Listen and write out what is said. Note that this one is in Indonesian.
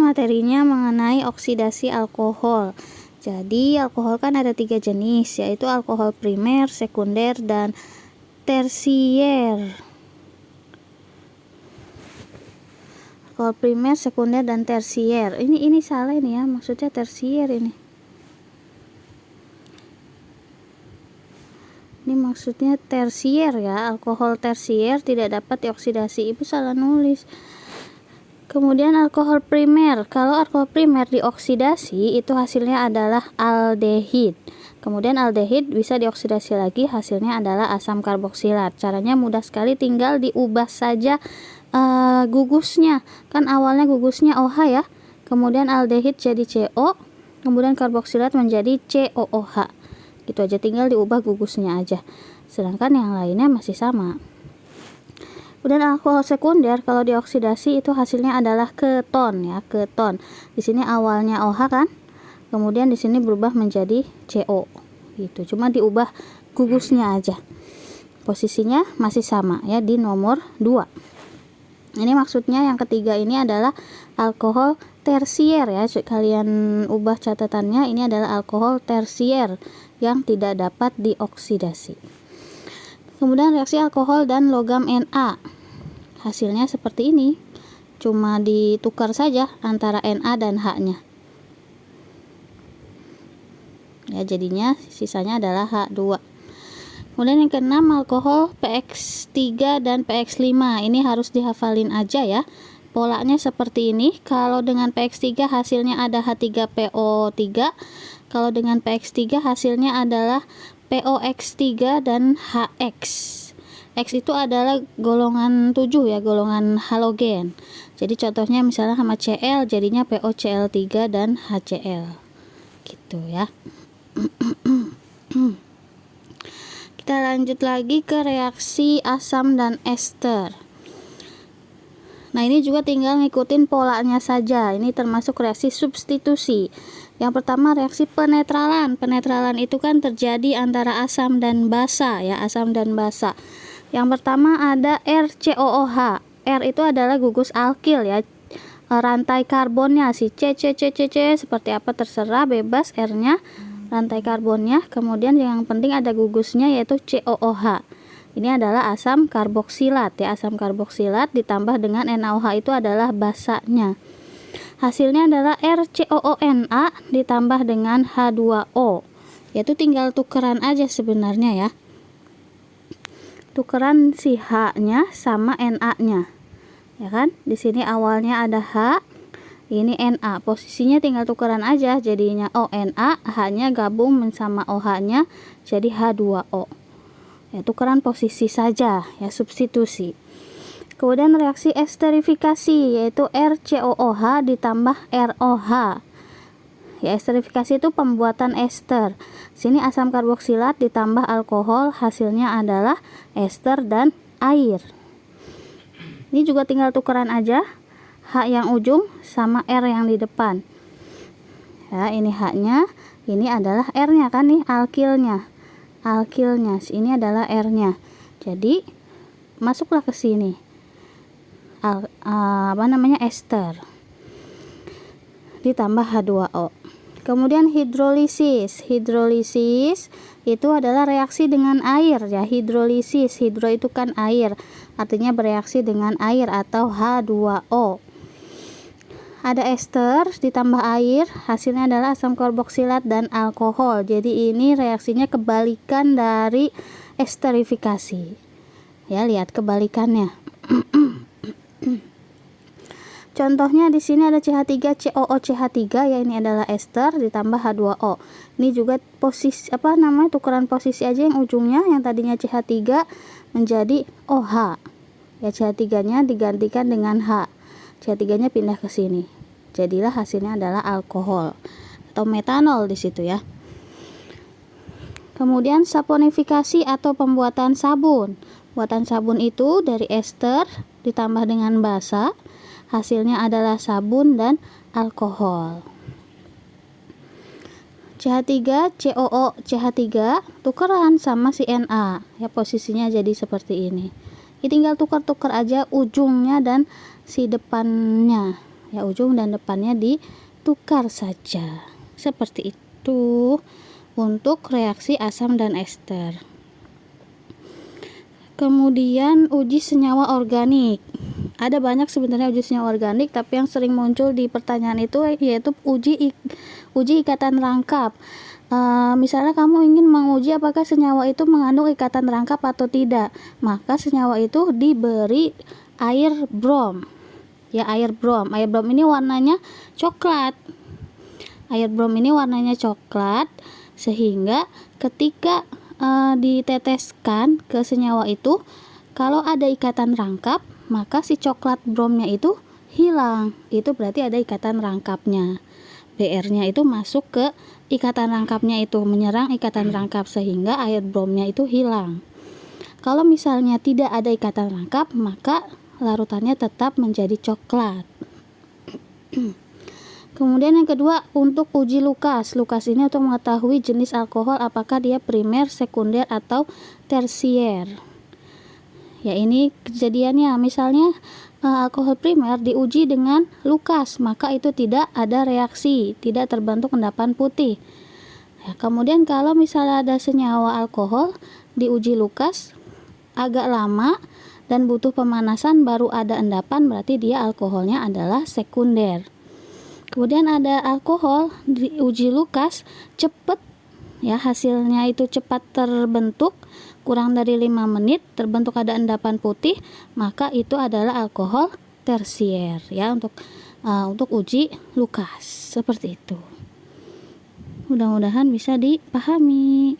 materinya mengenai oksidasi alkohol. Jadi alkohol kan ada 3 jenis, yaitu alkohol primer, sekunder, dan tersier. Alkohol primer, sekunder, dan tersier. Ini salah ini ya, maksudnya tersier ini. Ini maksudnya tersier ya, alkohol tersier tidak dapat dioksidasi. Ibu salah nulis. Kemudian alkohol primer. Kalau alkohol primer dioksidasi itu hasilnya adalah aldehid. Kemudian aldehid bisa dioksidasi lagi, hasilnya adalah asam karboksilat. Caranya mudah sekali, tinggal diubah saja gugusnya. Kan awalnya gugusnya OH ya. Kemudian aldehid jadi CO, kemudian karboksilat menjadi COOH. Gitu aja, tinggal diubah gugusnya aja. Sedangkan yang lainnya masih sama. Kemudian alkohol sekunder kalau dioksidasi itu hasilnya adalah keton ya, keton. Di sini awalnya OH kan, kemudian di sini berubah menjadi CO. Gitu. Cuma diubah gugusnya aja. Posisinya masih sama ya di nomor 2. Ini maksudnya yang ketiga ini adalah alkohol tersier ya. Kalian ubah catatannya, ini adalah alkohol tersier yang tidak dapat dioksidasi. Kemudian reaksi alkohol dan logam Na. Hasilnya seperti ini. Cuma ditukar saja antara Na dan H-nya. Ya, jadinya sisanya adalah H2. Kemudian yang keenam alkohol PX3 dan PX5. Ini harus dihafalin aja ya. Polanya seperti ini. Kalau dengan PX3 hasilnya ada H3PO3. Kalau dengan PX3 hasilnya adalah POX3 dan HX. X itu adalah golongan 7 ya, golongan halogen. Jadi contohnya misalnya sama Cl jadinya POCl3 dan HCl. Gitu ya. Kita lanjut lagi ke reaksi asam dan ester. Nah, ini juga tinggal ngikutin polanya saja. Ini termasuk reaksi substitusi. Yang pertama reaksi penetralan. Penetralan itu kan terjadi antara asam dan basa ya, asam dan basa. Yang pertama ada RCOOH. R itu adalah gugus alkil ya. Rantai karbonnya si C seperti apa terserah, bebas R-nya, rantai karbonnya. Kemudian yang penting ada gugusnya yaitu COOH. Ini adalah asam karboksilat ya, asam karboksilat ditambah dengan NaOH itu adalah basanya. Hasilnya adalah RCOONa ditambah dengan H2O. Yaitu tinggal tukeran aja sebenarnya ya. Tukeran si H-nya sama Na-nya. Ya kan? Di sini awalnya ada H, ini Na. Posisinya tinggal tukeran aja, jadinya ONa, H-nya gabung sama OH-nya jadi H2O. Ya, tukeran posisi saja ya, substitusi. Kemudian reaksi esterifikasi yaitu RCOOH ditambah ROH. Ya, esterifikasi itu pembuatan ester. Sini asam karboksilat ditambah alkohol, hasilnya adalah ester dan air. Ini juga tinggal tukeran aja, H yang ujung sama R yang di depan. Ya, ini H-nya, ini adalah R-nya kan nih, alkilnya. Ini adalah R-nya. Jadi masuklah ke sini. Ester ditambah H2O. Kemudian hidrolisis. Hidrolisis itu adalah reaksi dengan air ya. Hidrolisis, hidro itu kan air, artinya bereaksi dengan air atau H2O. Ada ester ditambah air, hasilnya adalah asam karboksilat dan alkohol. Jadi ini reaksinya kebalikan dari esterifikasi. Ya, lihat kebalikannya. Contohnya di sini ada CH3COOCH3 ya, ini adalah ester ditambah H2O. Ini juga tukeran posisi aja, yang ujungnya yang tadinya CH3 menjadi OH. Ya, CH3-nya digantikan dengan H. CH3-nya pindah ke sini. Jadilah hasilnya adalah alkohol atau metanol di situ ya. Kemudian saponifikasi atau pembuatan sabun. Buatan sabun itu dari ester ditambah dengan basa. Hasilnya adalah sabun dan alkohol. CH3COOCH3 tukeran sama si Na. Ya, posisinya jadi seperti ini. Ini tinggal tukar-tukar aja ujungnya dan si depannya ya, ujung dan depannya ditukar saja. Seperti itu untuk reaksi asam dan ester. Kemudian uji senyawa organik. Ada banyak sebenarnya uji senyawa organik, tapi yang sering muncul di pertanyaan itu yaitu uji ikatan rangkap. Misalnya kamu ingin menguji apakah senyawa itu mengandung ikatan rangkap atau tidak, maka senyawa itu diberi air brom. Ya, air brom. Air brom ini warnanya coklat. Air brom ini warnanya coklat, sehingga ketika diteteskan ke senyawa itu, kalau ada ikatan rangkap, maka si coklat bromnya itu hilang. Itu berarti ada ikatan rangkapnya. Br-nya itu masuk ke ikatan rangkapnya itu, menyerang ikatan rangkap, sehingga air bromnya itu hilang. Kalau misalnya tidak ada ikatan rangkap, maka larutannya tetap menjadi coklat. Kemudian yang kedua, untuk uji Lucas. Lucas ini untuk mengetahui jenis alkohol, apakah dia primer, sekunder, atau tersier. Ya, ini kejadiannya, misalnya alkohol primer diuji dengan Lucas, maka itu tidak ada reaksi, tidak terbentuk endapan putih. Ya, kemudian kalau misalnya ada senyawa alkohol diuji Lucas agak lama dan butuh pemanasan baru ada endapan, berarti dia alkoholnya adalah sekunder. Kemudian ada alkohol diuji Lucas cepat, ya, hasilnya itu cepat terbentuk, kurang dari 5 menit terbentuk ada endapan putih, maka itu adalah alkohol tersier, ya, untuk uji Lucas. Seperti itu. Mudah-mudahan bisa dipahami.